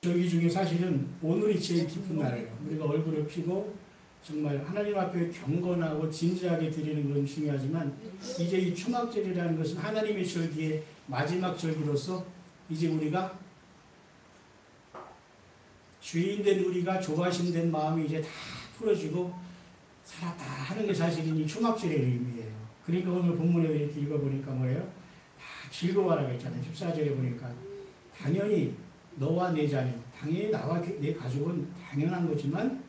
저기 중에 사실은 오늘이 제일 기쁜 날이에요. 우리가 얼굴을 피고 정말 하나님 앞에 경건하고 진지하게 드리는 건 중요하지만 이제 이 초막절이라는 것은 하나님의 절기의 마지막 절기로서 이제 우리가 주인된 우리가 조바심된 마음이 이제 다 풀어지고 살았다 하는 게 사실은 이 초막절의 의미예요. 그러니까 오늘 본문에 이렇게 읽어보니까 뭐예요? 다 즐거워하라고 했잖아요. 14절에 보니까 당연히 너와 내 자녀, 당연히 나와 내 가족은 당연한 거지만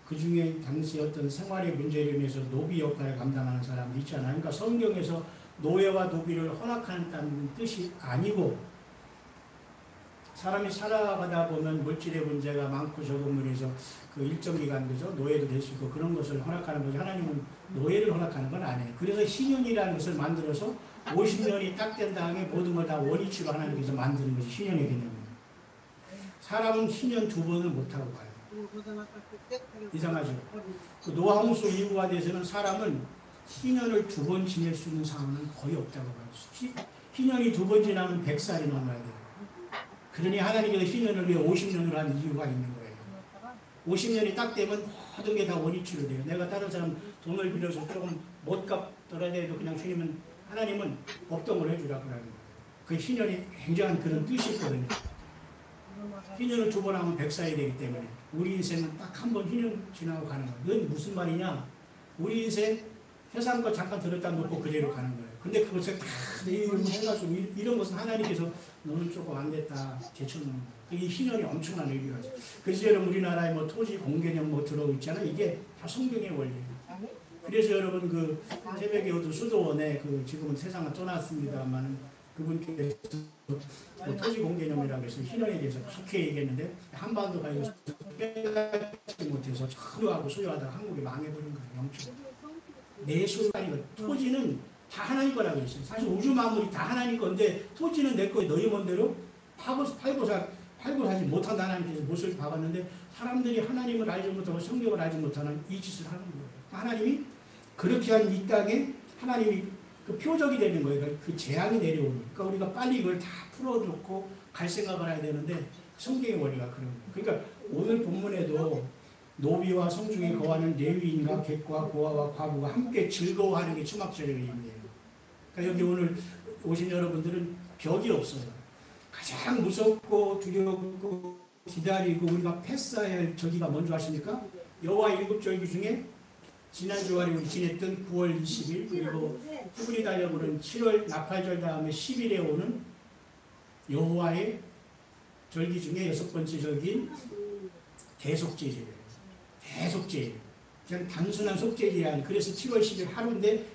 그 중에 당시 어떤 생활의 문제로 인해서 노비 역할을 감당하는 사람도 있잖아요. 그러니까 성경에서 노예와 노비를 허락하는 뜻이 아니고 사람이 살아가다 보면 물질의 문제가 많고 적음으로 해서 그 일정 기간 그죠? 노예도 될 수 있고 그런 것을 허락하는 거지. 하나님은 노예를 허락하는 건 아니에요. 그래서 신년이라는 것을 만들어서 50년이 딱 된 다음에 모든 걸 다 원위치로 하나님께서 만드는 것이 신년의 개념이에요. 사람은 신년 2번을 못하고 가요. 이상하죠? 그 노아 홍수 이후가 돼서는 사람은 신년을 2번 지낼 수 있는 상황은 거의 없다고 봐요. 신년이 2번 지나면 100살이 넘어야 돼요. 그러니 하나님께서 신년을 위해 50년을 한 이유가 있는 거예요. 50년이 딱 되면 모든 게 다 원위치로 돼요. 내가 다른 사람 돈을 빌려서 조금 못 갚더라도 그냥 주님은 하나님은 법동을 해주라고 하는 거예요. 그 신년이 굉장한 그런 뜻이 있거든요. 신년을 2번 하면 100살이 되기 때문에 우리 인생은 딱 한 번 신년 지나고 가는 거예요. 그건 무슨 말이냐? 우리 인생 세상 거 잠깐 들었다 놓고 그대로 가는 거예요. 근데 그것을 다 해가지고 이런 것은 하나님께서 너는 조금 안 됐다 제쳐놓는 거예요. 이 신년이 엄청난 의미가 있어요. 그래서 여러분 우리나라에 뭐 토지 공개념 뭐 들어있잖아요. 이게 다 성경의 원리예요. 그래서 여러분 그 새벽에 어두 수도원에 그 지금은 세상을 떠났습니다만 그분께서 뭐 토지 공개념이라고 해서 신년에 대해서 그렇게 얘기했는데 한반도가 이거 깨닫지 못해서 소유하고 소유하다가 한국이 망해버린 거예요. 영적으로. 내 소유가 토지는 다 하나님 거라고 했어요. 사실 우주 만물이 다 하나님 건데 토지는 내 거에 너희 멋대로 팔고 사지 못한다 하나님께서 못을 박았는데 사람들이 하나님을 알지 못하고 성경을 알지 못하는 이 짓을 하는 거예요. 하나님이 그렇게 한 이 땅에 하나님이 그 표적이 되는 거예요. 그 재앙이 내려오니까 그러니까 우리가 빨리 이걸 다 풀어놓고 갈 생각을 해야 되는데 성경의 원리가 그런 거예요. 그러니까 오늘 본문에도 노비와 성중에 거하는 레위인과 객과 고아와 과부가 함께 즐거워하는 게 초막절의 의미예요. 그러니까 여기 오늘 오신 여러분들은 벽이 없어요. 가장 무섭고 두렵고 기다리고 우리가 패스해야 할 절기가 뭔지 아십니까? 여호와 7절기 중에 지난 주말에 우리 지냈던 9월 20일 그리고 후분이 달려오는 7월 나팔절 다음에 10일에 오는 여호와의 절기 중에 6번째 절기인 대속죄제예요. 대속죄예요. 그냥 단순한 속죄일이 아니에요. 그래서 7월 10일 하루인데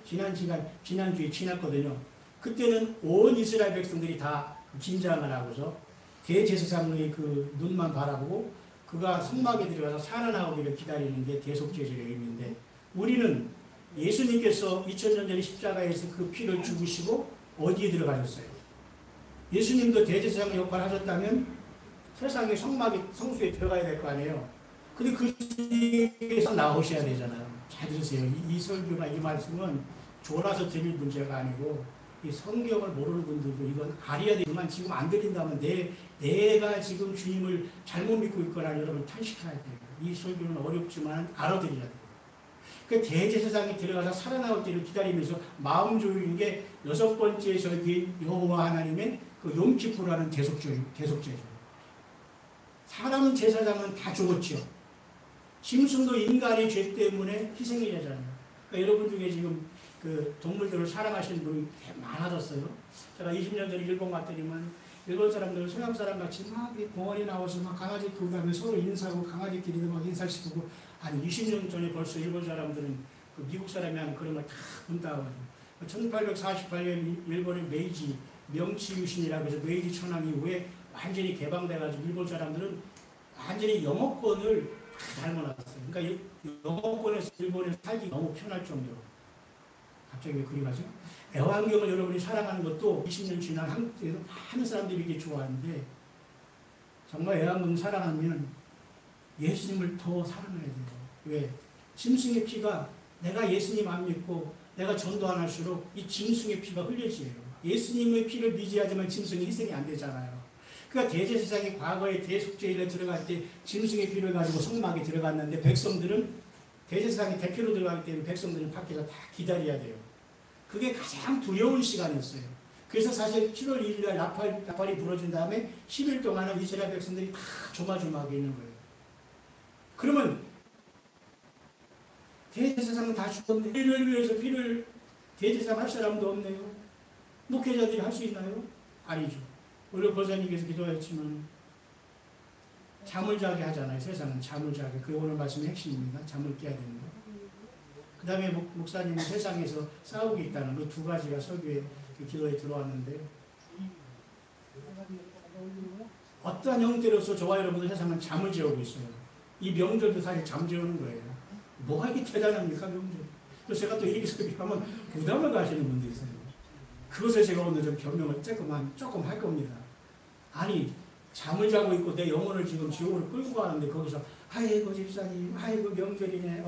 지난주에 지났거든요. 그때는 온 이스라엘 백성들이 다 긴장을 하고서 대제사장의 그 눈만 바라보고 그가 성막에 들어가서 살아나오기를 기다리는 게 대속죄의 의미인데 우리는 예수님께서 2000년 전에 십자가에서 그 피를 죽으시고 어디에 들어가셨어요? 예수님도 대제사장 역할을 하셨다면 세상의 성수에 들어가야 될 거 아니에요. 근데 그 중에서 나오셔야 되잖아요. 잘 들으세요. 이 설교나 이 말씀은 졸아서 드릴 문제가 아니고 이 성경을 모르는 분들도 이건 알아야 되지만 지금 안 들린다면 내가 지금 주님을 잘못 믿고 있거나 여러분 탄식해야 돼요. 이 설교는 어렵지만 알아들여야 돼요. 그 대제사장이 들어가서 살아나올 때를 기다리면서 마음 조이는 게 6번째 절기인 여호와 하나님의 그 용키푸라는 대속죄죠. 사람은 제사장은 다 죽었죠. 짐승도 인간의 죄 때문에 희생이 되잖아요. 그러니까 여러분 중에 지금 그 동물들을 사랑하시는 분이 많아졌어요. 제가 20년 전에 일본 갔더니만 일본 사람들 서양 사람 같이 막 공원에 나와서 막 강아지 키우다면 서로 인사하고 강아지끼리도 막 인사시키고 아니 20년 전에 벌써 일본 사람들은 그 미국 사람이 하는 그런 걸 다 본다고 1848년 일본의 메이지 명치유신이라고 해서 메이지 천황 이후에 완전히 개방돼가지고 일본 사람들은 완전히 영어권을 다 닮아놨어요. 그러니까 영어권에서 일본에 살기 너무 편할 정도로. 갑자기 왜 그리 가죠? 애완경을 여러분이 사랑하는 것도 20년 지난 한국에서 많은 사람들이 이렇게 좋아하는데 정말 애완경 사랑하면 예수님을 더 사랑해야 돼요. 왜? 짐승의 피가 내가 예수님 안 믿고 내가 전도 안 할수록 이 짐승의 피가 흘려져요. 예수님의 피를 미지하지만 짐승이 희생이 안 되잖아요. 그러니까 대제사장이 과거에 대속죄일에 들어갈 때 짐승의 피를 가지고 성막에 들어갔는데 백성들은 대제사장이 대표로 들어가기 때문에 백성들은 밖에서 다 기다려야 돼요. 그게 가장 두려운 시간이었어요. 그래서 사실 7월 1일 날 나팔이 불어진 다음에 10일 동안은 이스라엘 백성들이 다 조마조마하게 있는 거예요. 그러면 대제사장은 다 죽었는데 이를 위해서 피를 대제사장 할 사람도 없네요. 목회자들이 할 수 있나요? 아니죠. 오늘 권사님께서 기도했지만 잠을 자게 하잖아요. 세상은 잠을 자게. 그게 오늘 말씀의 핵심입니다. 잠을 깨야 되는 거. 그 다음에 목사님은 세상에서 싸우고 있다는 그 두 가지가 설교에 기도에 들어왔는데 어떠한 형태로서 저와 여러분들 세상은 잠을 재우고 있어요. 이 명절도 사실 잠 재우는 거예요. 뭐가 이렇게 대단합니까, 명절? 그래서 제가 또 이렇게 설교하면 부담을 가시는 분도 있어요. 그것을 제가 오늘 좀 변명을 조금 할 겁니다. 아니, 잠을 자고 있고 내 영혼을 지금 지옥으로 끌고 가는데 거기서 아이고 집사님, 아이고 명절이네,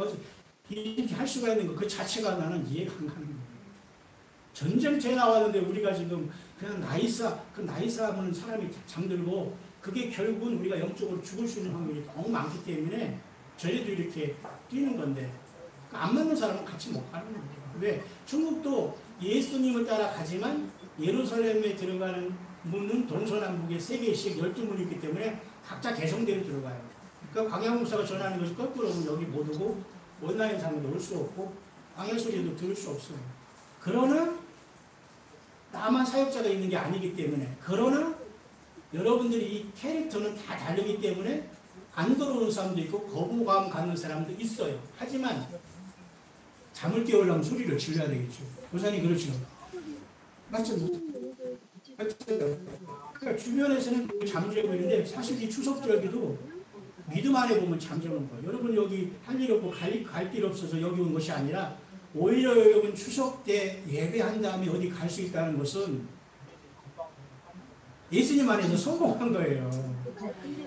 이렇게 할 수가 있는 거 그 자체가 나는 이해가 안 가는 거예요. 전쟁터에 나왔는데 우리가 지금 그냥 그 나이 싸움은 사람이 잠들고 그게 결국은 우리가 영적으로 죽을 수 있는 확률이 너무 많기 때문에 저희도 이렇게 뛰는 건데 안 맞는 사람은 같이 못 가는 거예요. 왜? 천국도 예수님을 따라가지만 예루살렘에 들어가는 문은 동서남북에 3개씩 12문이 있기 때문에 각자 개성대로 들어가요. 그러니까 광야 목사가 전하는 것이 거꾸로 오면 여기 못 오고 온라인 상으로 올 수 없고 광야 소리도 들을 수 없어요. 그러나 나만 사역자가 있는 게 아니기 때문에 그러나 여러분들이 이 캐릭터는 다 다르기 때문에 안 들어오는 사람도 있고 거부감 갖는 사람도 있어요. 하지만 잠을 깨우려면 소리를 질러야 되겠죠. 보사님 그렇죠? 맞죠? 그러니까 주변에서는 잠재우고 있는데 사실 이 추석절기도 믿음 안에 보면 잠재우는 거예요. 여러분 여기 할 일 없고 갈 길 없어서 여기 온 것이 아니라 오히려 여러분 추석 때 예배한 다음에 어디 갈 수 있다는 것은 예수님 안에서 성공한 거예요.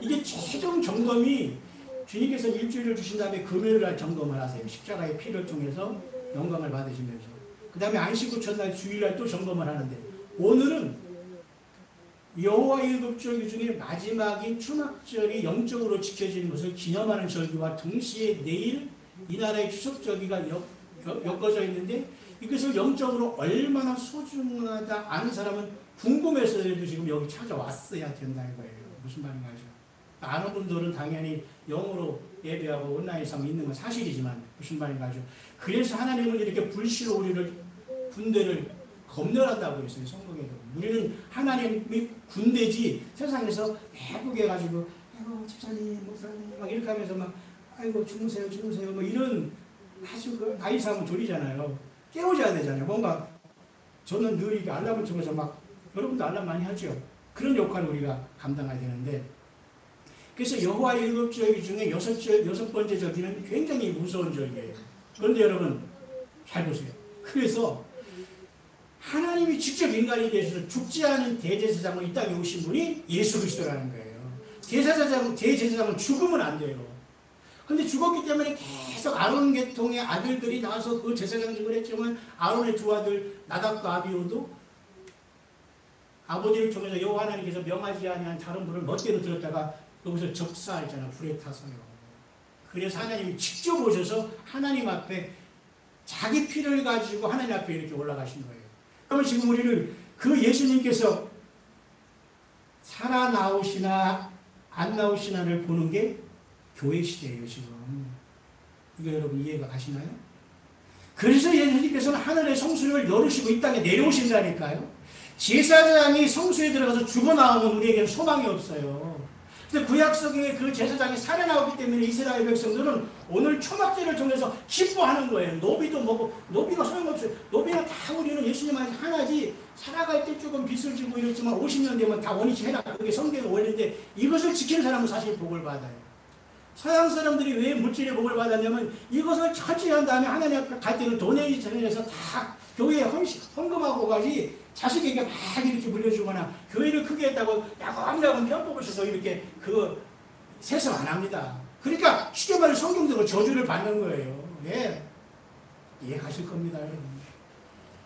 이게 최종 점검이 주님께서 일주일을 주신 다음에 금요일 날 점검을 하세요. 십자가의 피를 통해서 영광을 받으시면서 그 다음에 안식 후 첫날 주일날 또 점검을 하는데 오늘은 여호와 일곱절기 중에 마지막인 추막절이 영적으로 지켜지는 것을 기념하는 절기와 동시에 내일 이 나라의 추석절기가 엮어져 있는데 이것을 영적으로 얼마나 소중하다 아는 사람은 궁금해서라도 지금 여기 찾아왔어야 된다는 거예요. 무슨 말인가 하죠? 아는 분들은 당연히 영어로 예배하고 온라인상 있는 건 사실이지만 무슨 말인가 하죠? 그래서 하나님은 이렇게 불시로 우리를 군대를 검열한다고 했어요. 성경에도. 우리는 하나님의 군대지 세상에서 예쁘게 해가지고 아이고 집사님 목사님 막 이렇게 하면서 막 아이고 주무세요 뭐 이런 아주 그 나이 사람은 졸리잖아요. 깨워줘야 되잖아요. 뭔가 저는 늘 이렇게 알람을 통해서 막 여러분도 알람 많이 하죠. 그런 역할을 우리가 감당해야 되는데 그래서 여호와의 일곱절기 중에 여섯 번째 절기는 굉장히 무서운 절기예요. 그런데 여러분 잘 보세요. 그래서 하나님이 직접 인간이 되셔서 죽지 않은 대제사장으로 이 땅에 오신 분이 예수 그리스도라는 거예요. 대제사장은 죽으면 안 돼요. 근데 죽었기 때문에 계속 아론 계통의 아들들이 나와서 그 제사장직을 했지만 아론의 두 아들 나답과 아비후도 아버지를 통해서 여호와 하나님께서 명하지 아니한 다른 분을 멋대로 들었다가 여기서 적사했잖아. 불에 타서요. 그래서 하나님이 직접 오셔서 하나님 앞에 자기 피를 가지고 하나님 앞에 이렇게 올라가신 거예요. 그러면 지금 우리를 그 예수님께서 살아나오시나 안 나오시나를 보는 게 교회 시대예요. 지금 이거 여러분 이해가 가시나요? 그래서 예수님께서는 하늘의 성수를 열으시고 이 땅에 내려오신다니까요. 제사장이 성수에 들어가서 죽어나오면 우리에게는 소망이 없어요. 근데 구약성경에 그 제사장이 살아나오기 때문에 이스라엘 백성들은 오늘 초막제를 통해서 기뻐하는 거예요. 노비도 뭐고 노비가 소용없어요. 노비는 다 우리는 예수님 안에서 하나지 살아갈 때 조금 빚을 지고 이랬지만 50년 되면 다 원위치 해라. 그게 성경의 원리인데 이것을 지키는 사람은 사실 복을 받아요. 서양 사람들이 왜 물질의 복을 받았냐면 이것을 철저히 한 다음에 하나님 앞에 갈 때는 돈에 전해서 다 교회에 헌금하고 가지 자식에게 막 이렇게 물려주거나 교회를 크게 했다고 야금야금 편 뽑으셔서 이렇게 그거 세습 안 합니다. 그러니까 쉽게 말해 성경대로 저주를 받는 거예요. 예. 이해하실 겁니다, 여러분.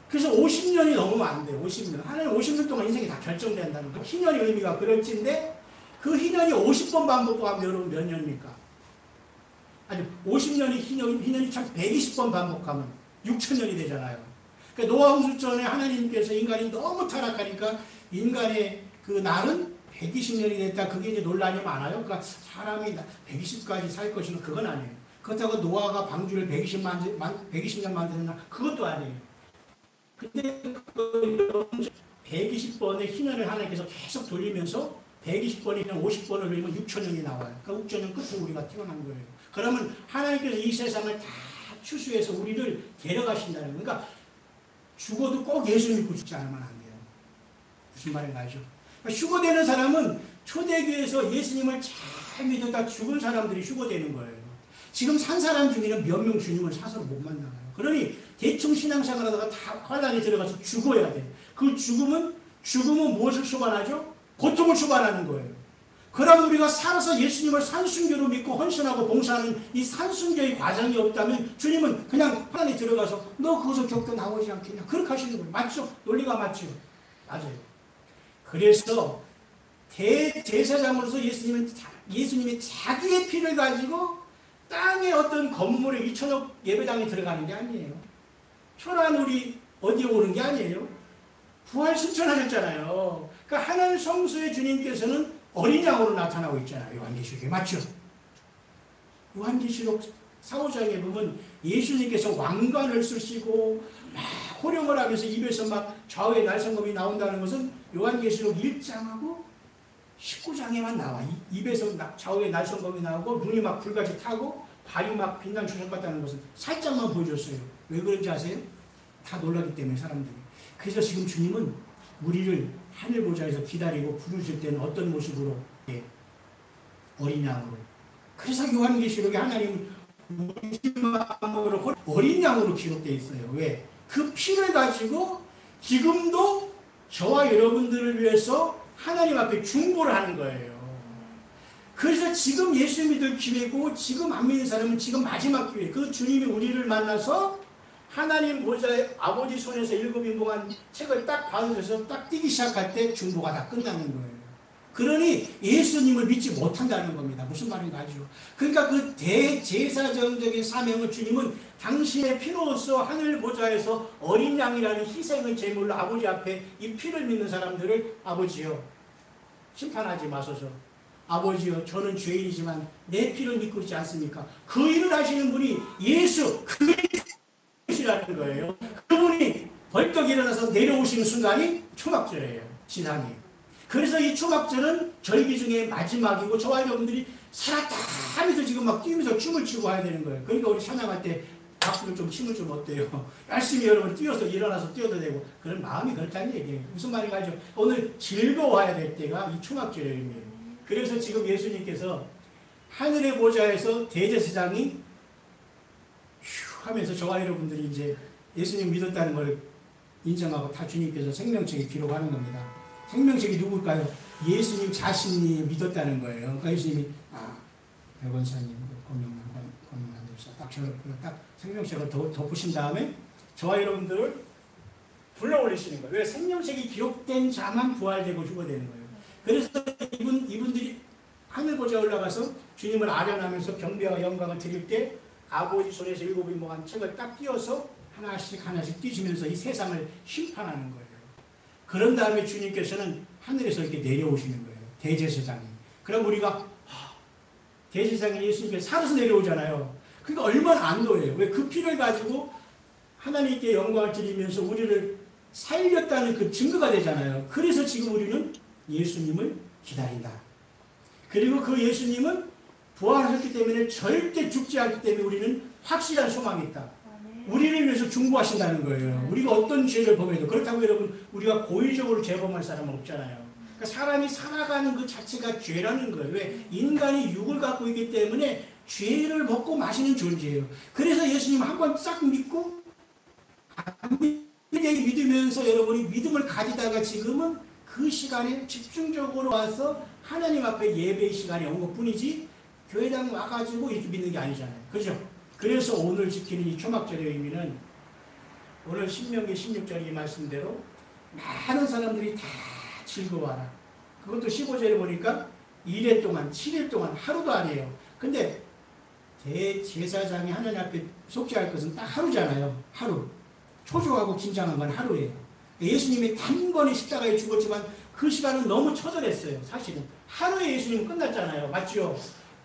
그래서 50년이 넘으면 안 돼요. 50년. 하나님 50년 동안 인생이 다 결정된다는 거. 희년의 의미가 그럴진데 그 희년이 50번 반복하면 여러분 몇 년입니까? 아니 50년이 희년이 참 120번 반복하면 6천년이 되잖아요. 그러니까 노아 홍수전에 하나님께서 인간이 너무 타락하니까 인간의 그 날은 120년이 됐다. 그게 이제 논란이 많아요. 그러니까 사람이 120까지 살 것이면 그건 아니에요. 그렇다고 노아가 방주를 120년 만드는 그것도 아니에요. 근데 120번의 희년을 하나님께서 계속 돌리면서 120번이면 50번을 돌리면 6천년이 나와요. 그러니까 6천년 끝에 우리가 태어난 거예요. 그러면 하나님께서 이 세상을 다 추수해서 우리를 데려가신다는 거예요. 그러니까 죽어도 꼭 예수 믿고 죽지 않으면 안 돼요. 무슨 말인가 하죠? 그러니까 휴거되는 사람은 초대교회에서 예수님을 잘 믿었다 죽은 사람들이 휴거되는 거예요. 지금 산 사람 중에는 몇 명 주님을 사서로 못 만나요. 그러니 대충 신앙생활 하다가 다 환란에 들어가서 죽어야 돼. 그 죽음은 무엇을 초반하죠? 고통을 초반하는 거예요. 그럼 우리가 살아서 예수님을 산순교로 믿고 헌신하고 봉사하는 이 산순교의 과정이 없다면 주님은 그냥 환란에 들어가서 너 거기서 겪고 나오지 않겠냐 그렇게 하시는 거예요. 맞죠? 논리가 맞죠? 맞아요. 그래서 대제사장으로서 예수님이 자기의 피를 가지고 땅에 어떤 건물에 2천억 예배당에 들어가는 게 아니에요. 초라누리 어디에 오는 게 아니에요. 부활 승천하셨잖아요. 그러니까 하나님 성소의 주님께서는 어린 양으로 나타나고 있잖아요. 요한계시록에 맞죠? 요한계시록 4, 5장에 보면 예수님께서 왕관을 쓰시고 막 호령을 하면서 입에서 막 좌우의 날성검이 나온다는 것은 요한계시록 1장하고 19장에만 나와. 입에서 좌우의 날성검이 나오고 눈이 막 불같이 타고 발이 막 빛난 주석 같다는 것은 살짝만 보여줬어요. 왜 그런지 아세요? 다 놀라기 때문에 사람들이. 그래서 지금 주님은 우리를 하늘 보좌에서 기다리고 부르실 때는 어떤 모습으로? 어린 양으로. 그래서 요한계시록에 하나님은 어린 양으로 기록되어 있어요. 왜? 그 피를 가지고 지금도 저와 여러분들을 위해서 하나님 앞에 중보를 하는 거예요. 그래서 지금 예수 믿을 기회고 지금 안 믿는 사람은 지금 마지막 기회. 그 주님이 우리를 만나서 하나님 보좌에 아버지 손에서 7인봉한 책을 딱 받으셔서 딱 뛰기 시작할 때 중보가 다 끝나는 거예요. 그러니 예수님을 믿지 못한다는 겁니다. 무슨 말인가 하죠. 그러니까 그 대제사장적인 사명을 주님은 당신의 피로써 하늘 보좌에서 어린 양이라는 희생의 제물로 아버지 앞에 이 피를 믿는 사람들을 아버지여 심판하지 마소서. 아버지여 저는 죄인이지만 내 피를 믿고 있지 않습니까? 그 일을 하시는 분이 예수 그리스도시라는 거예요. 그분이 벌떡 일어나서 내려오시는 순간이 초막절이에요. 지상에. 그래서 이 초막절은 절기 중에 마지막이고 저와 여러분들이 살았다 하면서 지금 막 뛰면서 춤을 추고 와야 되는 거예요. 그러니까 우리 찬양할 때 박수를 좀 치면 좀 어때요? 열심히 여러분 뛰어서 일어나서 뛰어도 되고 그런 마음이 그렇다는 얘기예요. 무슨 말인가 하죠? 오늘 즐거워야 될 때가 이 초막절입니다. 그래서 지금 예수님께서 하늘의 보좌에서 대제사장이 휴 하면서 저와 여러분들이 이제 예수님 믿었다는 걸 인정하고 다 주님께서 생명책에 기록하는 겁니다. 생명책이 누굴까요? 예수님 자신이 믿었다는 거예요. 그러니까 예수님이 백원사님 권명한 됩시다. 딱 저를 딱 생명책을 덮으신 다음에 저와 여러분들을 불러 올리시는 거예요. 왜? 생명책이 기록된 자만 부활되고 휴거되는 거예요. 그래서 이분들이 하늘 보좌에 올라가서 주님을 아련하면서 경배와 영광을 드릴 때 아버지 손에서 7인봉한 책을 딱 띄어서 하나씩 띄시면서 이 세상을 심판하는 거예요. 그런 다음에 주님께서는 하늘에서 이렇게 내려오시는 거예요. 대제사장이. 그럼 우리가 대제사장이 예수님께서 살아서 내려오잖아요. 그러니까 얼마나 안도해요. 왜? 그 피를 가지고 하나님께 영광을 드리면서 우리를 살렸다는 그 증거가 되잖아요. 그래서 지금 우리는 예수님을 기다린다. 그리고 그 예수님은 부활하셨기 때문에 절대 죽지 않기 때문에 우리는 확실한 소망이 있다. 우리를 위해서 중보하신다는 거예요. 우리가 어떤 죄를 범해도. 그렇다고 여러분 우리가 고의적으로 죄범할 사람은 없잖아요. 그러니까 사람이 살아가는 그 자체가 죄라는 거예요. 왜? 인간이 육을 갖고 있기 때문에 죄를 먹고 마시는 존재예요. 그래서 예수님 한 번 싹 믿고 안 믿으면서 여러분이 믿음을 가지다가 지금은 그 시간에 집중적으로 와서 하나님 앞에 예배의 시간에 온 것뿐이지 교회당 와가지고 이렇게 믿는 게 아니잖아요. 그죠? 그래서 오늘 지키는 이 초막절의 의미는 오늘 신명기 16절 이 말씀대로 많은 사람들이 다 즐거워하라. 그것도 15절에 보니까 2일 동안 7일 동안 하루도 아니에요. 근데 대제사장이 하나님 앞에 속죄할 것은 딱 하루잖아요. 하루. 초조하고 긴장한 건 하루예요. 예수님이 단번에 십자가에 죽었지만 그 시간은 너무 처절했어요. 사실은. 하루에 예수님은 끝났잖아요. 맞죠?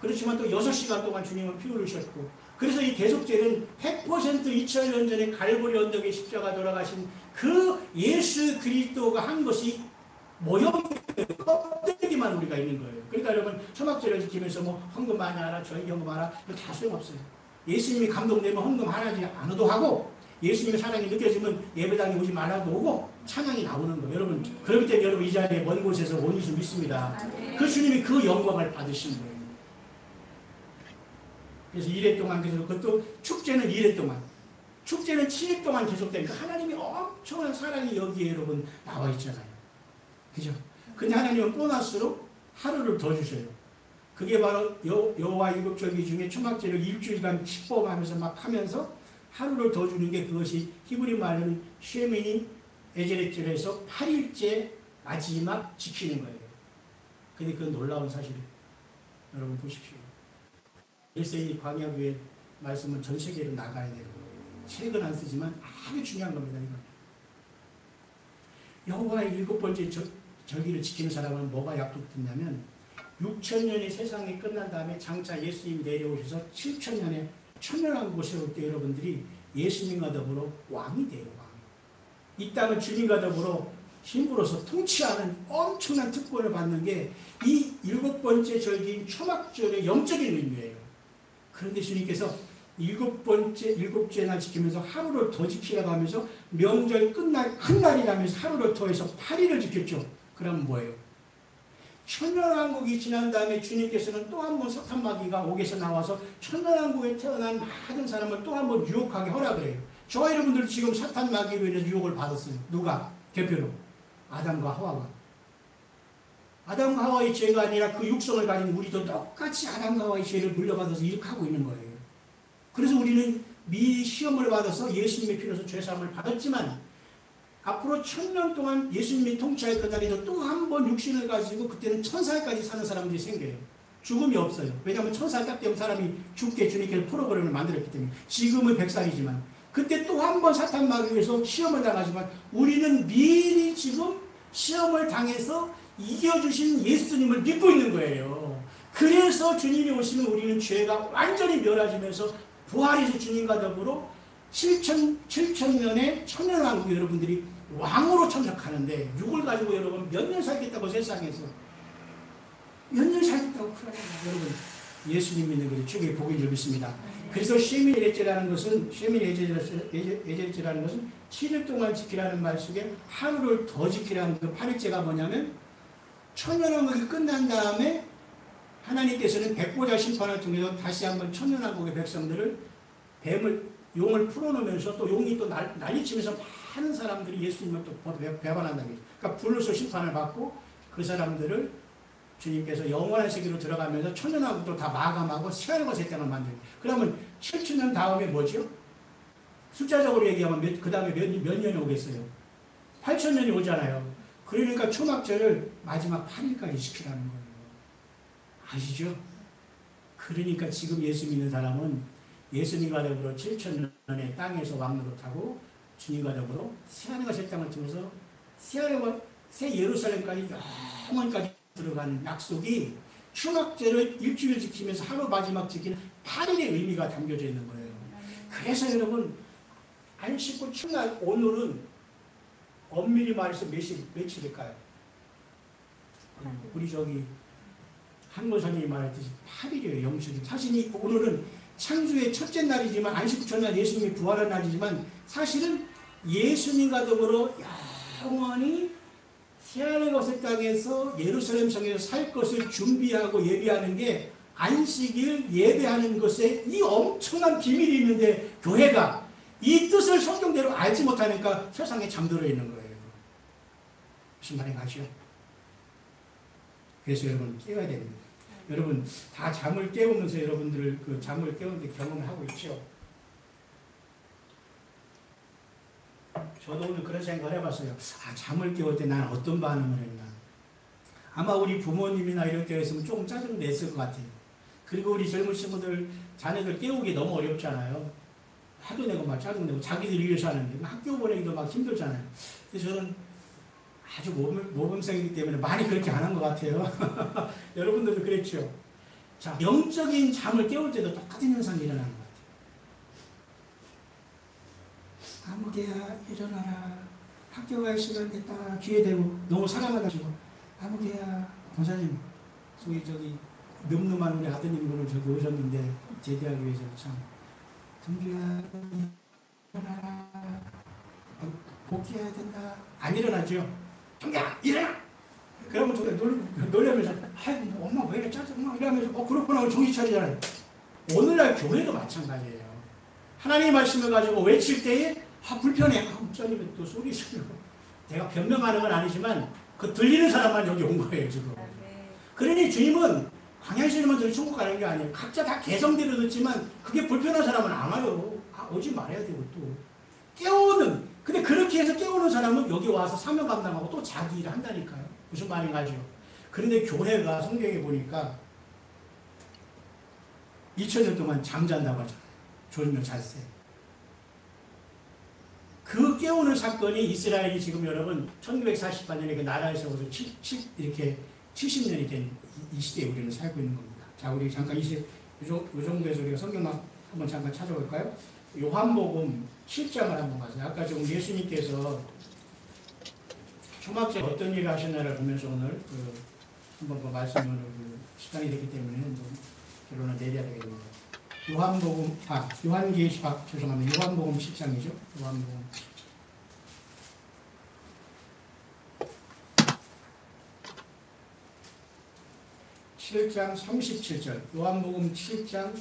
그렇지만 또 6시간 동안 주님은 피 흘리셨고 그래서 이 대속죄는 100% 2000년 전에 갈보리 언덕에 십자가 돌아가신 그 예수 그리스도가 한 것이 모형이에요. 껍데기만 우리가 있는 거예요. 그러니까 여러분 초막절을 지키면서 뭐 헌금 많이 하라 저희 헌금 하라 다 소용없어요. 예수님이 감동되면 헌금 하나지 않아도 하고 예수님의 사랑이 느껴지면 예배당에 오지 말라고 오고 찬양이 나오는 거예요. 여러분, 그렇기 때문에 여러분 이 자리에 먼 곳에서 온 줄 믿습니다. 그 주님이 그 영광을 받으신 거예요. 그래서 2회 동안 계속, 그것도 축제는 2회 동안, 축제는 7일 동안 계속되니까 하나님이 엄청난 사랑이 여기에 여러분 나와 있잖아요. 그죠? 근데 하나님은 보너스로 하루를 더 주셔요. 그게 바로 여호와 일곱 절기 중에 초막절을 일주일간 기뻐하면서 막 하면서 하루를 더 주는 게 그것이 히브리 말로는 쉐미니 에제렛절에서 8일째 마지막 지키는 거예요. 근데 그 놀라운 사실을 여러분 보십시오. 그래서 이 광야교회 말씀은 전 세계로 나가야 돼요. 책은 안 쓰지만 아주 중요한 겁니다. 이건. 여호와의 일곱 번째 절기를 지키는 사람은 뭐가 약속됐냐면 6,000년의 세상이 끝난 다음에 장차 예수님이 내려오셔서 7,000년의 천년왕국에 올 때 여러분들이 예수님과 더불어 왕이 돼요. 왕. 이 땅을 주님과 더불어 힘으로서 통치하는 엄청난 특권을 받는 게 이 일곱 번째 절기인 초막절의 영적인 의미예요. 그런데 주님께서 일곱째 날 지키면서 하루를 더 지키라고 하면서 명절 끝날 한 날이라면서 하루를 더해서 8일을 지켰죠. 그러면 뭐예요? 천년왕국이 지난 다음에 주님께서는 또 한 번 사탄마귀가 옥에서 나와서 천년왕국에 태어난 많은 사람을 또 한 번 유혹하게 허락을 해요. 저와 여러분들 지금 사탄마귀로 인해서 유혹을 받았어요. 누가? 대표로 아담과 하와가. 아담과 하와의 죄가 아니라 그 육성을 가진 우리도 똑같이 아담과 하와의 죄를 물려받아서 이렇게 하고 있는 거예요. 그래서 우리는 미리 시험을 받아서 예수님의 피로서 죄사함을 받았지만 앞으로 1000년 동안 예수님이 통치할 그날에도 또 한 번 육신을 가지고 그때는 1000살까지 사는 사람들이 생겨요. 죽음이 없어요. 왜냐하면 1000살 딱 되면 사람이 죽게 주님께서 프로그램을 만들었기 때문에. 지금은 100살이지만 그때 또 한 번 사탄 마귀에서 시험을 당하지만 우리는 미리 지금 시험을 당해서 이겨주신 예수님을 믿고 있는 거예요. 그래서 주님이 오시면 우리는 죄가 완전히 멸하지면서 부활해서 주님과 더불어 7,000년의 천년왕국 여러분들이 왕으로 참석하는데 육을 가지고 여러분 몇 년 살겠다고 세상에서 몇 년 살겠다고 그러냐. 여러분 예수님 믿는 것이 주의 복인 줄 믿습니다. 그래서 쉐미에제라는 것은 7일 동안 지키라는 말 속에 하루를 더 지키라는 그 8일째가 뭐냐면 천년왕국이 끝난 다음에 하나님께서는 백보자 심판을 통해서 다시 한번 천년왕국의 백성들을 용을 풀어놓으면서 또 용이 또 난리치면서 많은 사람들이 예수님을 또 배반한다는 거죠. 그러니까 불로서 심판을 받고 그 사람들을 주님께서 영원한 세계로 들어가면서 천년왕국도 다 마감하고 새하늘과 새 땅을 만들고 그러면 7,000년 다음에 뭐죠? 숫자적으로 얘기하면 그 다음에 몇 년이 오겠어요? 8,000년이 오잖아요. 그러니까 초막절을 마지막 8일까지 지키라는 거예요. 아시죠? 그러니까 지금 예수 믿는 사람은 예수님과 더불어 7,000년의 땅에서 왕노릇하고 주님과 더불어 새하늘과 새 땅을 통해서 새하늘과 새 예루살렘까지 영원까지 들어가는 약속이 초막절을 일주일 지키면서 하루 마지막 지키는 8일의 의미가 담겨져 있는 거예요. 그래서 여러분 안식구 첫날 오늘은 엄밀히 말해서 며칠일까요? 우리 저기 한권사님이 말했듯이 8일이에요. 영적인. 사실 오늘은 창조의 첫째 날이지만 안식구 첫날 예수님이 부활한 날이지만 사실은 예수님과 더불어 영원히 새하늘과 새 땅에서 예루살렘 성에서 살 것을 준비하고 예비하는 게 안식일 예배하는 것에 이 엄청난 비밀이 있는데 교회가 이 뜻을 성경대로 알지 못하니까 세상에 잠들어 있는 거예요. 무슨 말인가 하죠? 그래서 여러분 깨워야 됩니다. 여러분 다 잠을 깨우면서 여러분들을 그 잠을 깨우는데 경험을 하고 있죠. 저도 오늘 그런 생각을 해봤어요. 잠을 깨울 때 난 어떤 반응을 했나. 아마 우리 부모님이나 이럴 때였으면 조금 짜증 냈을 것 같아요. 그리고 우리 젊은 친구들 자녀들 깨우기 너무 어렵잖아요. 화도 내고 막 짜증내고 자기들 위해서 하는데 학교 보내기도 막 힘들잖아요. 그래서 저는 아주 모범생이기 때문에 많이 그렇게 안 한 것 같아요. 여러분들도 그랬죠. 자, 영적인 잠을 깨울 때도 똑같은 현상이 일어나는 것 같아요. 아무개야 일어나라. 학교 갈 시간 됐다. 귀에 대고 너무 사랑하다시고 아무개야 권사님 저기 늠름한 우리 아드님 분을 저기 오셨는데 제대하기 위해서 참 동규야 일어나라. 복귀해야 된다. 안 일어나죠. 정답 일어나. 그러면 놀라면서 아이고 엄마 왜 이래 짜증나 이러면서 그렇구나 정신 차리잖아요. 오늘날 교회도 마찬가지예요. 하나님의 말씀을 가지고 외칠 때에 불편해. 목사님이 또 소리 지르고. 내가 변명하는 건 아니지만 그 들리는 사람만 여기 온 거예요 지금. 그러니 주님은 광야에서만 들이 천국 가는 게 아니에요. 각자 다 개성대로 듣지만 그게 불편한 사람은 안 와요. 오지 말아야 되고 또 깨우는. 근데 그렇게 해서 깨우는 사람은 여기 와서 사명 감당하고 또 자기 일을 한다니까요. 무슨 말인가 하죠. 그런데 교회가 성경에 보니까 2000년 동안 잠잔다고 하잖아요. 졸며 잤어요. 그 깨우는 사건이 이스라엘이 지금 여러분 1948년에 그 나라에 세워서 이렇게 70년이 된 이 시대에 우리는 살고 있는 겁니다. 자, 우리 잠깐 이 정도에서 우리가 성경만 한번 잠깐 찾아볼까요? 요한복음 7장을 한번 가세요. 아까 지금 예수님께서 초막절에 어떤 일을 하셨나를 보면서 오늘 한번 그 말씀을 시간이 됐기 때문에 좀 결론을 내려야 되겠습니다. 요한복음, 죄송합니다. 요한복음 7장이죠. 요한복음 7장 37절. 요한복음 7장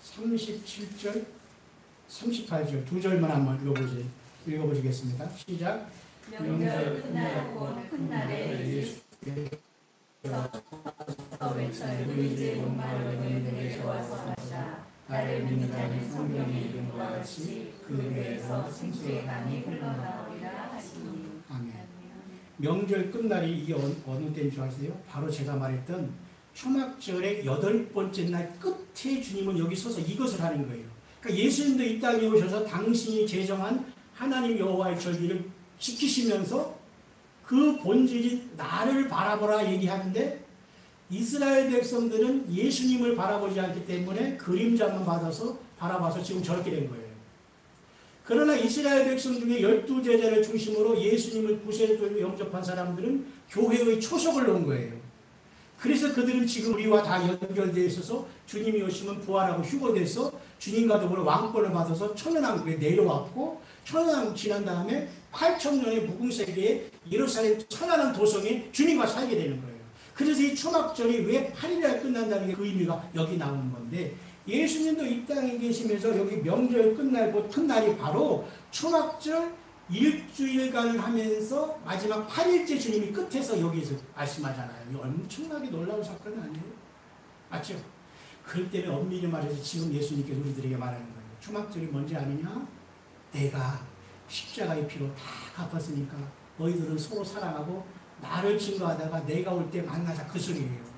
37절, 38절. 두 절만 한번 읽어보시겠습니다. 시작. 명절 끝나고 큰 날에 예수께서 외쳐 이제 목마른 너희에게 와서 마시라. 나를 믿는 자는 성경에 이른 것 같이 그 배에서 생수의 강이 흘러나오리라 하시니. 아멘. 명절 끝날이 이게 어느 때인 줄 아세요? 바로 제가 말했던 초막절의 8번째 날 끝에 주님은 여기 서서 이것을 하는 거예요. 그러니까 예수님도 이 땅에 오셔서 당신이 제정한 하나님 여호와의 절기를 지키시면서 그 본질이 나를 바라보라 얘기하는데 이스라엘 백성들은 예수님을 바라보지 않기 때문에 그림자만 바라봐서 지금 저렇게 된 거예요. 그러나 이스라엘 백성 중에 12제자를 중심으로 예수님을 구세주로 영접한 사람들은 교회의 초석을 놓은 거예요. 그래서 그들은 지금 우리와 다 연결되어 있어서 주님이 오시면 부활하고 휴거돼서 주님과 더불어 왕권을 받아서 천연왕국에 내려왔고 천연왕국 지난 다음에 8,000년의 무궁세계에 예루살렘 천안한 도성에 주님과 살게 되는 거예요. 그래서 이 초막절이 왜 8일에 끝난다는 게 그 의미가 여기 나오는 건데 예수님도 이 땅에 계시면서 여기 명절 끝날 곧 큰 날이 바로 초막절 일주일간을 하면서 마지막 8일째 주님이 끝에서 여기서 말씀하잖아요. 이거 엄청나게 놀라운 사건 아니에요? 맞죠? 그럴 때는 엄밀히 말해서 지금 예수님께서 우리들에게 말하는 거예요. 초막절이 뭔지 아느냐? 내가 십자가의 피로 다 갚았으니까 너희들은 서로 사랑하고 나를 증거하다가 내가 올 때 만나자 그 소리예요.